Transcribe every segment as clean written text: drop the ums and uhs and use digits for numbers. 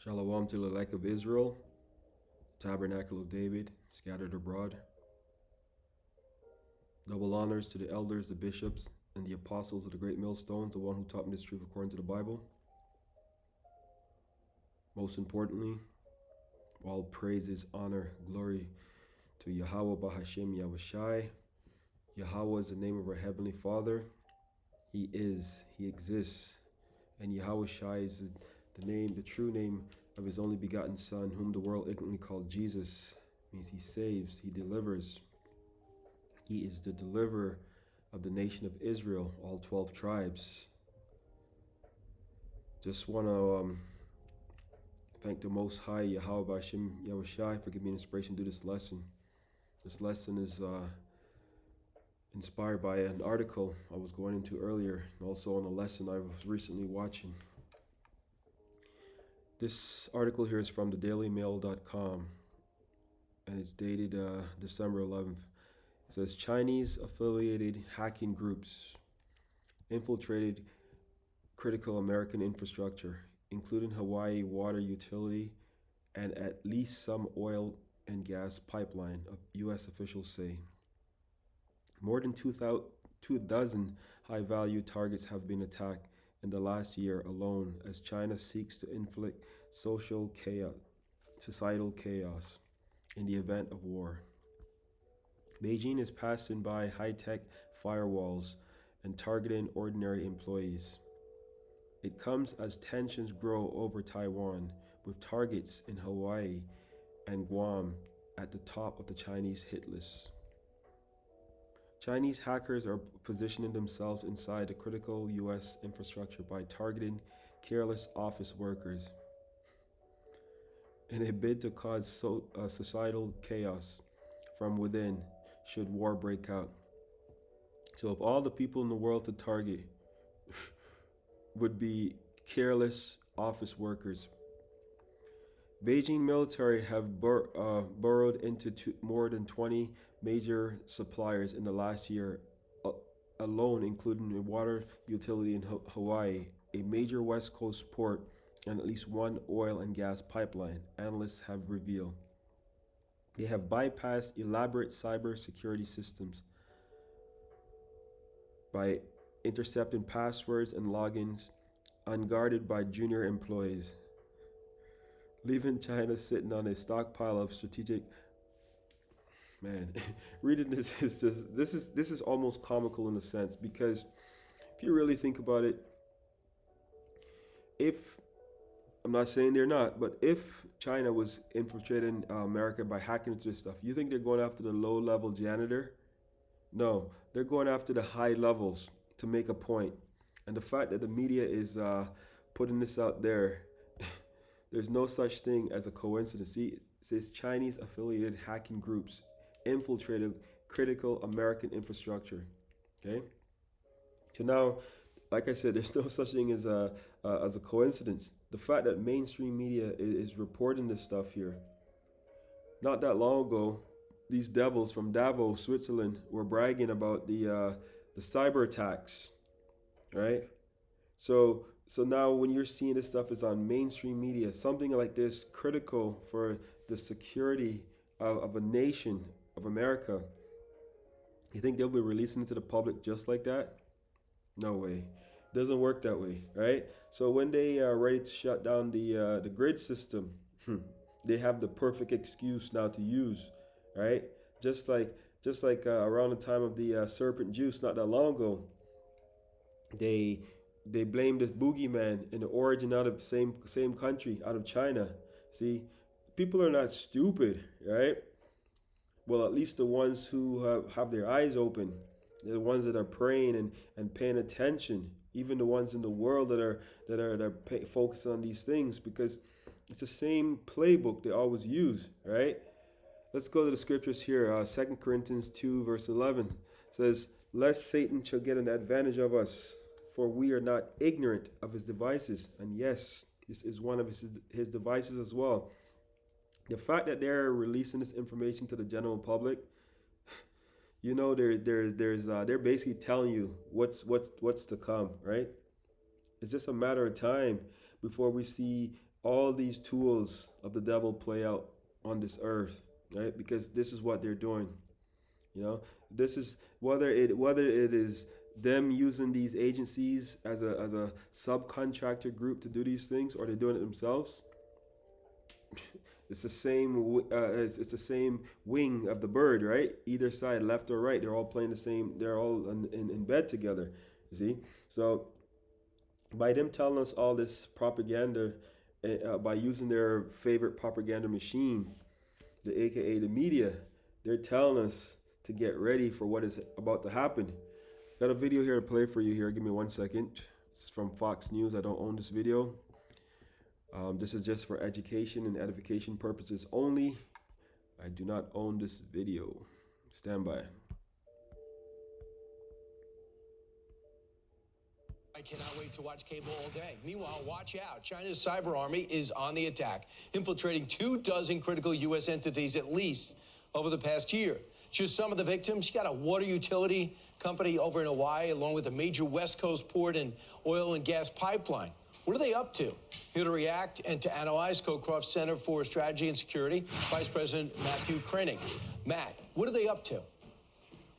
Shalom to the elect of Israel, tabernacle of David, scattered abroad. Double honors to the elders, the bishops, and the apostles of the great millstones, the one who taught me this truth according to the Bible. Most importantly, all praises, honor, glory to YAHAWAH, BAHASHAM, YAHAWASHI. YAHAWAH is the name of our Heavenly Father. He is, He exists. And YAHAWASHI is the name, the true name of His only begotten Son, whom the world ignorantly called Jesus. Means He saves, He delivers. He is the deliverer of the nation of Israel, all 12 tribes. Just want to thank the Most High, Yahawah, BAHASHAM, YAHAWASHI, for giving me inspiration to do this lesson. This lesson is inspired by an article I was going into earlier, and also on a lesson I was recently watching. This article here is from thedailymail.com, and it's dated December 11th. It says, Chinese affiliated hacking groups infiltrated critical American infrastructure, including Hawaii water utility and at least some oil and gas pipeline, U.S. officials say. More than 2,000 high-value targets have been attacked in the last year alone as China seeks to inflict societal chaos in the event of war. Beijing is passing by high-tech firewalls and targeting ordinary employees. It comes as tensions grow over Taiwan, with targets in Hawaii and Guam at the top of the Chinese hit list. Chinese hackers are positioning themselves inside the critical U.S. infrastructure by targeting careless office workers in a bid to cause societal chaos from within should war break out. So if all the people in the world to target would be careless office workers, Beijing military have burrowed into more than 20 major suppliers in the last year alone, including a water utility in Hawaii, a major West Coast port, and at least one oil and gas pipeline, analysts have revealed. They have bypassed elaborate cyber security systems by intercepting passwords and logins unguarded by junior employees, leaving China sitting on a stockpile of strategic. Man, reading this is just this is almost comical in a sense, because if you really think about it, if I'm not saying they're not, but if China was infiltrating America by hacking into this stuff, you think they're going after the low-level janitor? No, they're going after the high levels to make a point. And the fact that the media is putting this out there, there's no such thing as a coincidence. See, it says Chinese affiliated hacking groups infiltrated critical American infrastructure. Okay? So now, like I said, there's no such thing as a coincidence. The fact that mainstream media is reporting this stuff here. Not that long ago, these devils from Davos, Switzerland, were bragging about the cyber attacks, right? So now when you're seeing this stuff is on mainstream media, something like this critical for the security of a nation, of America, you think they'll be releasing it to the public just like that? No way. It doesn't work that way, right? So when they are ready to shut down the grid system, they have the perfect excuse now to use, right? Just like around the time of the serpent juice not that long ago, they blamed this boogeyman in the origin out of same country, out of China. See, people are not stupid, right? Well, at least the ones who have their eyes open, they're the ones that are praying and paying attention. Even the ones in the world that are focused on these things, because it's the same playbook they always use, right? Let's go to the scriptures here. 2 Corinthians 2 verse 11 says, "Lest Satan shall get an advantage of us, for we are not ignorant of his devices." And yes, this is one of his devices as well. The fact that they're releasing this information to the general public, you know, they're basically telling you what's to come, right? It's just a matter of time before we see all these tools of the devil play out on this earth, right? Because this is what they're doing. You know, this is whether it is them using these agencies as a subcontractor group to do these things, or they're doing it themselves. It's the same. It's the same wing of the bird, right? Either side, left or right, they're all playing the same. They're all in bed together. You see, so by them telling us all this propaganda, by using their favorite propaganda machine, the AKA the media, they're telling us to get ready for what is about to happen. Got a video here to play for you here. Give me 1 second. This is from Fox News. I don't own this video. This is just for education and edification purposes only. I do not own this video. Stand by. I cannot wait to watch cable all day. Meanwhile, watch out. China's cyber army is on the attack, infiltrating 24 critical U.S. entities at least over the past year. Just some of the victims. You got a water utility company over in Hawaii, along with a major West Coast port and oil and gas pipeline. What are they up to? Here to react and to analyze, Scowcroft Center for Strategy and Security, Vice President Matthew Kroenig. Matt, what are they up to?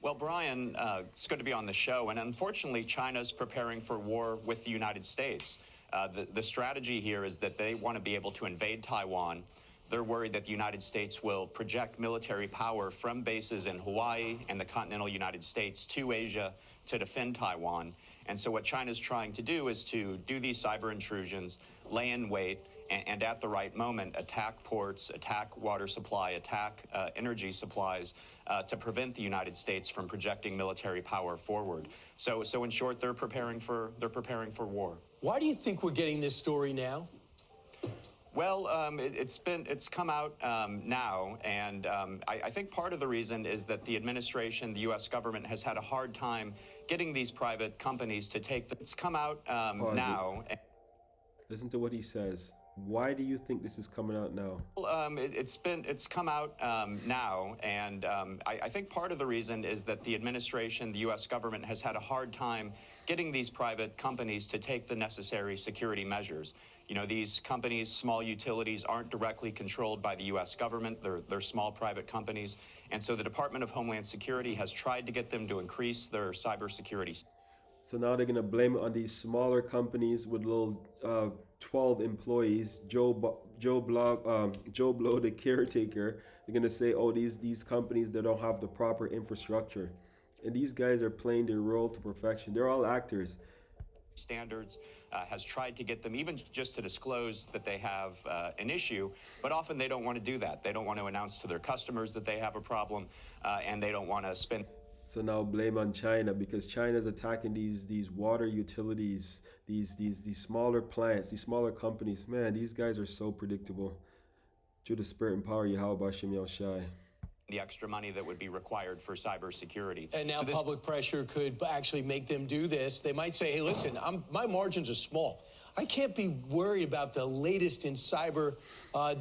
Well, Brian, it's good to be on the show. And unfortunately, China's preparing for war with the United States. The strategy here is that they want to be able to invade Taiwan. They're worried that the United States will project military power from bases in Hawaii and the continental United States to Asia to defend Taiwan. And so what China's trying to do is to do these cyber intrusions, lay in wait, and at the right moment attack ports, attack water supply, attack energy supplies to prevent the United States from projecting military power forward. So in short, they're preparing for war. Why do you think we're getting this story now? Well, it's come out now, and I think part of the reason is that the administration, the U.S. government, has had a hard time getting these private companies to take. It's come out now. Listen to what he says. Why do you think this is coming out now? Well, it's come out now, and I think part of the reason is that the administration, the U.S. government, has had a hard time getting these private companies to take the necessary security measures. You know, these companies, small utilities, aren't directly controlled by the U.S. government. They're small private companies. And so the Department of Homeland Security has tried to get them to increase their cybersecurity. So now they're going to blame it on these smaller companies with little 12 employees. Joe Blow, the caretaker. They're going to say, oh, these companies that don't have the proper infrastructure. And these guys are playing their role to perfection. They're all actors. Standards has tried to get them even just to disclose that they have an issue, but often they don't want to do that. They don't want to announce to their customers that they have a problem, and they don't want to spend. So now blame on China, because China's attacking these water utilities, these smaller plants, these smaller companies. Man, these guys are so predictable. Through the spirit and power, YAHAWASHI. The extra money that would be required for cybersecurity. And now public pressure could actually make them do this. They might say, hey, listen, my margins are small. I can't be worried about the latest in cyber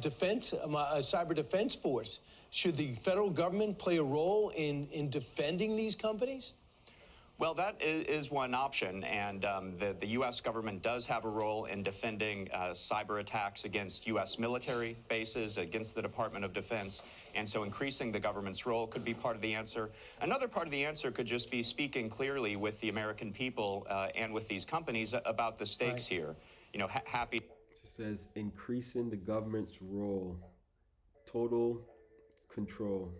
defense force. Should the federal government play a role in defending these companies? Well, that is one option, and the U.S. government does have a role in defending cyber attacks against U.S. military bases, against the Department of Defense, and so increasing the government's role could be part of the answer. Another part of the answer could just be speaking clearly with the American people and with these companies about the stakes here. You know, happy. It says increasing the government's role, total control.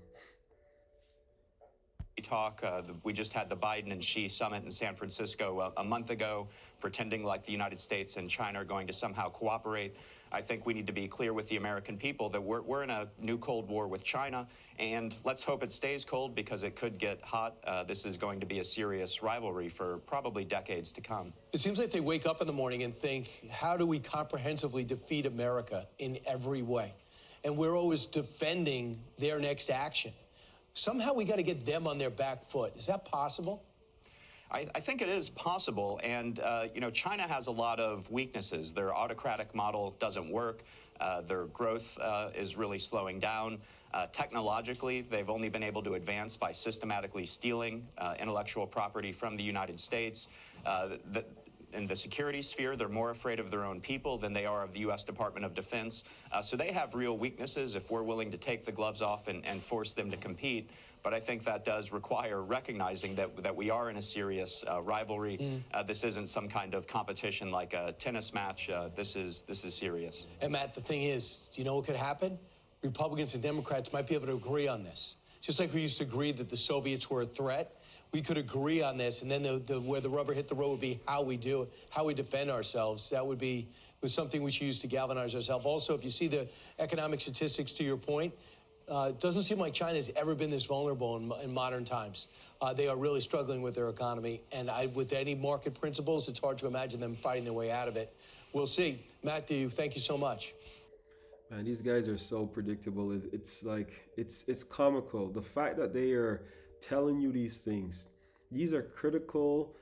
Talk. We just had the Biden and Xi summit in San Francisco a month ago, pretending like the United States and China are going to somehow cooperate. I think we need to be clear with the American people that we're in a new Cold War with China, and let's hope it stays cold because it could get hot. This is going to be a serious rivalry for probably decades to come. It seems like they wake up in the morning and think, how do we comprehensively defeat America in every way? And we're always defending their next action. Somehow we got to get them on their back foot. Is that possible? I think it is possible, and you know, China has a lot of weaknesses. Their autocratic model doesn't work. Their growth is really slowing down. Technologically, they've only been able to advance by systematically stealing intellectual property from the United States. in the security sphere. They're more afraid of their own people than they are of the U.S. Department of Defense. So they have real weaknesses if we're willing to take the gloves off and force them to compete. But I think that does require recognizing that we are in a serious rivalry. This isn't some kind of competition like a tennis match. This is serious. And Matt, the thing is, do you know what could happen? Republicans and Democrats might be able to agree on this. Just like we used to agree that the Soviets were a threat, we could agree on this, and then where the rubber hit the road would be how we do it, how we defend ourselves. That would be something we should use to galvanize ourselves. Also, if you see the economic statistics, to your point, it doesn't seem like China's ever been this vulnerable in modern times. They are really struggling with their economy, and with any market principles, it's hard to imagine them fighting their way out of it. We'll see. Matthew, thank you so much. Man, these guys are so predictable. It's like, it's comical. The fact that they are telling you these things, these are critical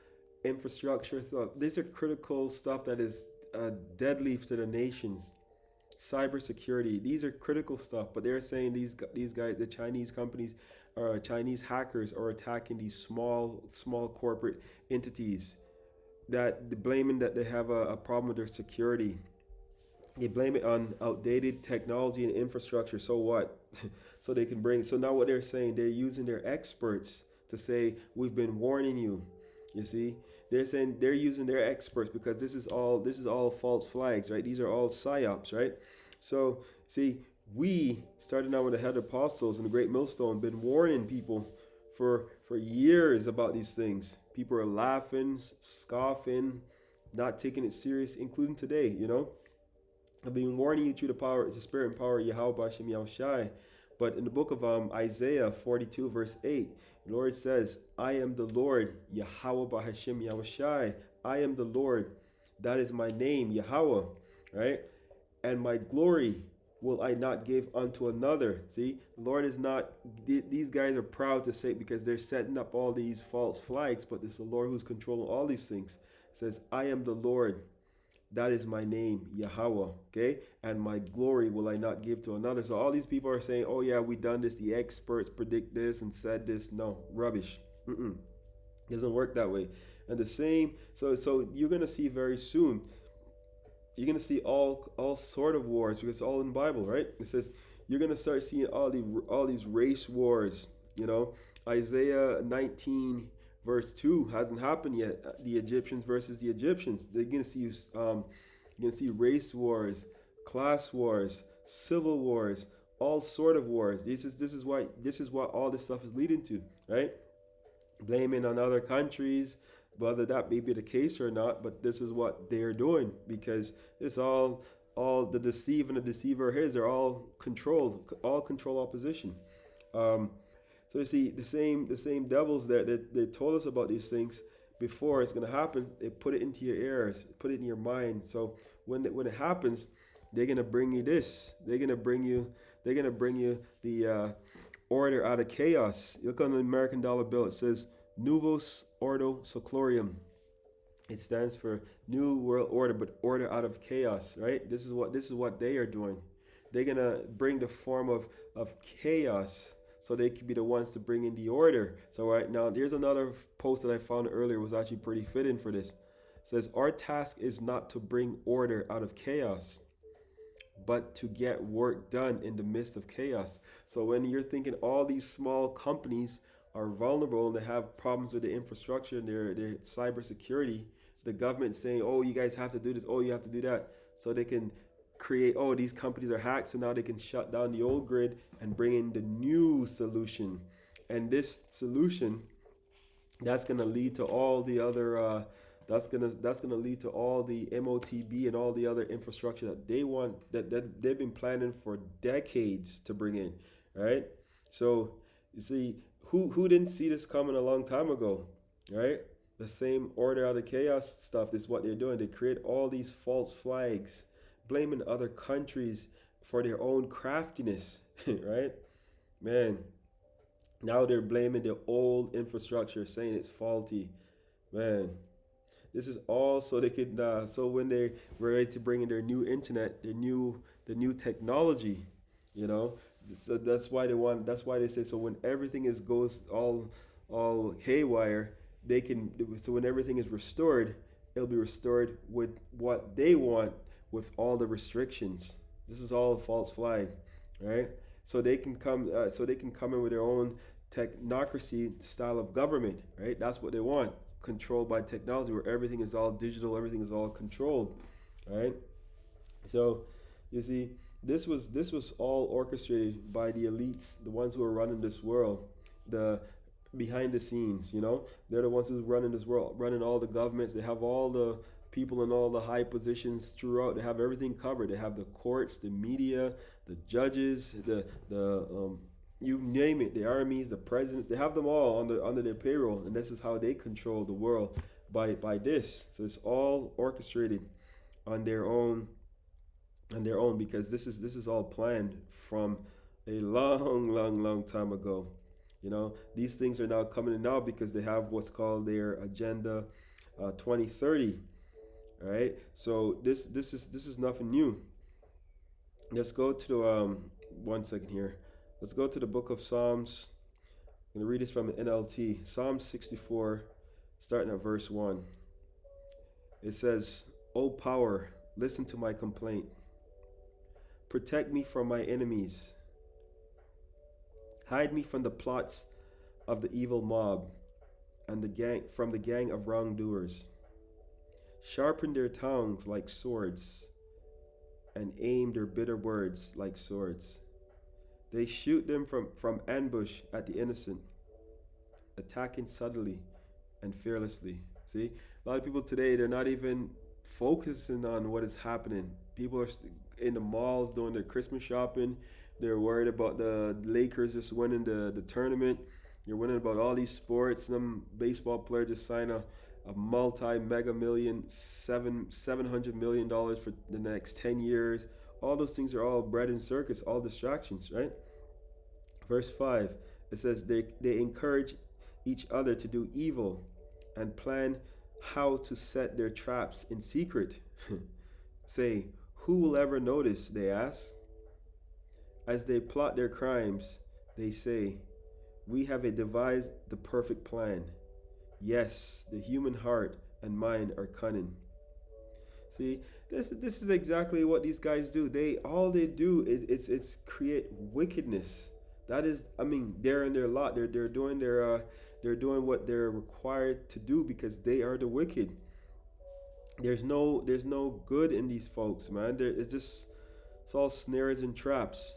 infrastructure stuff. These are critical stuff that is deadly to the nations. Cybersecurity, these are critical stuff, but they're saying these guys, the Chinese companies or Chinese hackers are attacking these small corporate entities, that blaming that they have a problem with their security. They blame it on outdated technology and infrastructure. So what? So they can bring. So now what they're saying, they're using their experts to say, we've been warning you. You see, they're saying they're using their experts because this is all false flags, right? These are all psyops, right? So see, we started out with the head apostles and the great millstone, been warning people for years about these things. People are laughing, scoffing, not taking it serious, including today. You know, I've been warning you through the spirit and power of YAHAWASHI. But in the book of Isaiah 42, verse 8, the Lord says, I am the Lord, Yahawah BAHASHAM YAHWASHI. I am the Lord. That is my name, Yahawah, right? And my glory will I not give unto another. See, the Lord is not, these guys are proud to say it because they're setting up all these false flags, but it's the Lord who's controlling all these things. It says, I am the Lord. That is my name, Yahawah, okay? And my glory will I not give to another. So all these people are saying, oh yeah, we done this. The experts predict this and said this. No, rubbish. Doesn't work that way. And the same, so you're going to see very soon, you're going to see all sort of wars because it's all in the Bible, right? It says you're going to start seeing all these race wars, you know. Isaiah 19 verse 2 hasn't happened yet. The Egyptians versus the Egyptians. They're gonna see race wars, class wars, civil wars, all sort of wars. This is what all this stuff is leading to, right? Blaming on other countries, whether that may be the case or not, but this is what they're doing because it's all the deceive and the deceiver his are all control opposition. So you see, the same devils that they told us about these things before it's going to happen, they put it into your ears, put it in your mind. So when it happens, they're going to bring you this. They're going to bring you the order out of chaos. You look on the American dollar bill, it says Novus Ordo Seclorum. It stands for New World Order, but order out of chaos, right? This is what they are doing. They're going to bring the form of chaos, so they could be the ones to bring in the order. So right now, here's another post that I found earlier, was actually pretty fitting for this. It says, our task is not to bring order out of chaos, but to get work done in the midst of chaos. So when you're thinking all these small companies are vulnerable and they have problems with the infrastructure and their cybersecurity, the government saying, oh, you guys have to do this, oh, you have to do that, so they can create, oh, these companies are hacked, so now they can shut down the old grid and bring in the new solution. And this solution, that's going to lead to all the other that's going to lead to all the MOTB and all the other infrastructure that they want, that they've been planning for decades to bring in, right? So you see, who didn't see this coming a long time ago, right? The same order out of chaos stuff is what they're doing. They create all these false flags, blaming other countries for their own craftiness, right? Man, now they're blaming the old infrastructure, saying it's faulty. Man, this is all so they could, so when they're ready to bring in their new internet, the new technology, you know, so that's why they say, so when everything goes all haywire, they can, so when everything is restored, it'll be restored with what they want, with all the restrictions. This is all a false flag, right? So they can come, in with their own technocracy style of government, right? That's what they want, controlled by technology, where everything is all digital, everything is all controlled, right? So, you see, this was all orchestrated by the elites, the ones who are running this world, the behind the scenes. They're the ones who's running this world, running all the governments. They have all the people in all the high positions throughout. They have everything covered. They have the courts, the media, the judges, the you name it, the armies, the presidents. They have them all under their payroll, and this is how they control the world by this. So it's all orchestrated on their own because this is all planned from a long time ago. These things are now coming in now because they have what's called their agenda 2030. All right, so this is nothing new. Let's go to the 1 second here. Let's go to the book of Psalms. I'm going to read this from the NLT. Psalm 64, starting at verse 1. It says, "O power, listen to my complaint. Protect me from my enemies. Hide me from the plots of the evil mob and from the gang of wrongdoers. Sharpen their tongues like swords and aim their bitter words like swords. They shoot them from ambush at the innocent, attacking subtly and fearlessly." See, a lot of people today, they're not even focusing on what is happening. People are in the malls doing their Christmas shopping. They're worried about the Lakers just winning the tournament. You're winning about all these sports. Some baseball player just signed a multi-mega million, $700 million for the next 10 years. All those things are all bread and circus, all distractions, right? Verse 5, it says, they encourage each other to do evil and plan how to set their traps in secret. Say, who will ever notice, they ask. As they plot their crimes, they say, we have devised the perfect plan. Yes, the human heart and mind are cunning. See, this is exactly what these guys do. All they do is create wickedness. That is, they're in their lot. They're doing what they're required to do because they are the wicked. There's no good in these folks, man. It's all snares and traps.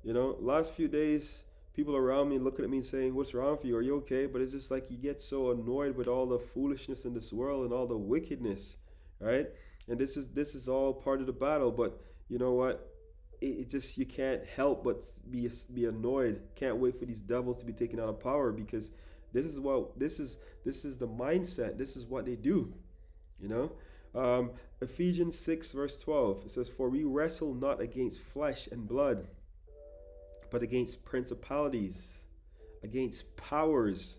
Last few days, people around me looking at me saying, "What's wrong with you? Are you okay?" But it's just like you get so annoyed with all the foolishness in this world and all the wickedness, right? And this is all part of the battle. But you know what? It just, you can't help but be annoyed. Can't wait for these devils to be taken out of power, because this is the mindset. This is what they do. Ephesians 6 verse 12, it says, "For we wrestle not against flesh and blood, but against principalities, against powers,"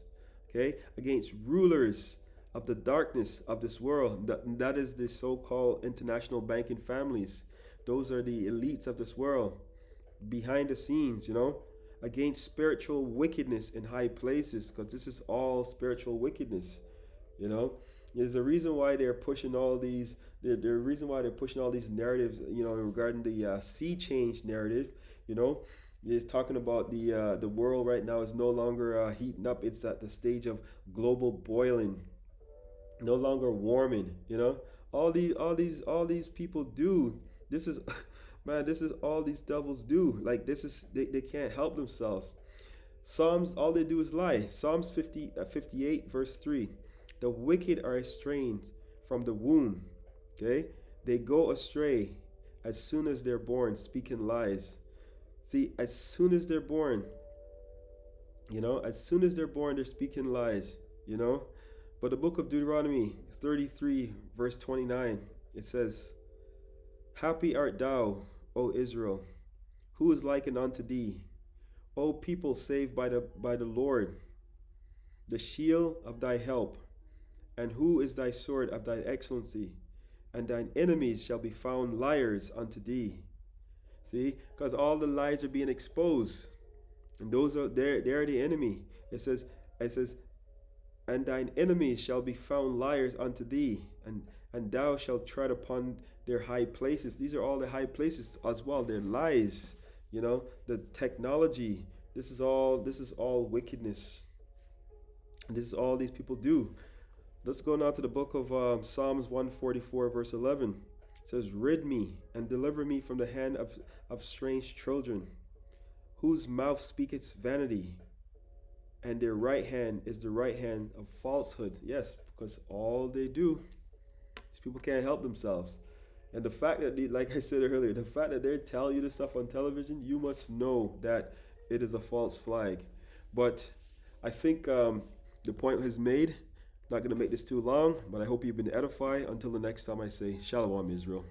okay, against rulers of the darkness of this world. That is the so-called international banking families. Those are the elites of this world, behind the scenes, against spiritual wickedness in high places, because this is all spiritual wickedness. There's a reason why they're pushing all these. There's a reason why they're pushing all these narratives, regarding the sea change narrative. It's talking about the world right now is no longer heating up. It's at the stage of global boiling, no longer warming. All these people do. This is, man, this is all these devils do. Like, this is, they can't help themselves. Psalms, all they do is lie. Psalms 58 verse 3. "The wicked are estranged from the womb." Okay? "They go astray as soon as they're born, speaking lies." See, as soon as they're born, they're speaking lies, But the book of Deuteronomy 33 verse 29, it says, "Happy art thou, O Israel, who is likened unto thee, O people saved by the Lord, the shield of thy help, and who is thy sword of thy excellency, and thine enemies shall be found liars unto thee." See, because all the lies are being exposed, and they're the enemy. It says, And thine enemies shall be found liars unto thee, and thou shalt tread upon their high places. These are all the high places as well. They're lies, the technology. This is all wickedness. And this is all these people do. Let's go now to the book of Psalms 144, verse 11. It says, rid me and deliver me from the hand of strange children, whose mouth speaketh vanity, and their right hand is the right hand of falsehood. Yes, because all they do, these people can't help themselves. And the fact that, like I said earlier, the fact that they're telling you this stuff on television, you must know that it is a false flag. But I think the point is made. Not going to make this too long, but I hope you've been edified. Until the next time I say, Shalom, Israel.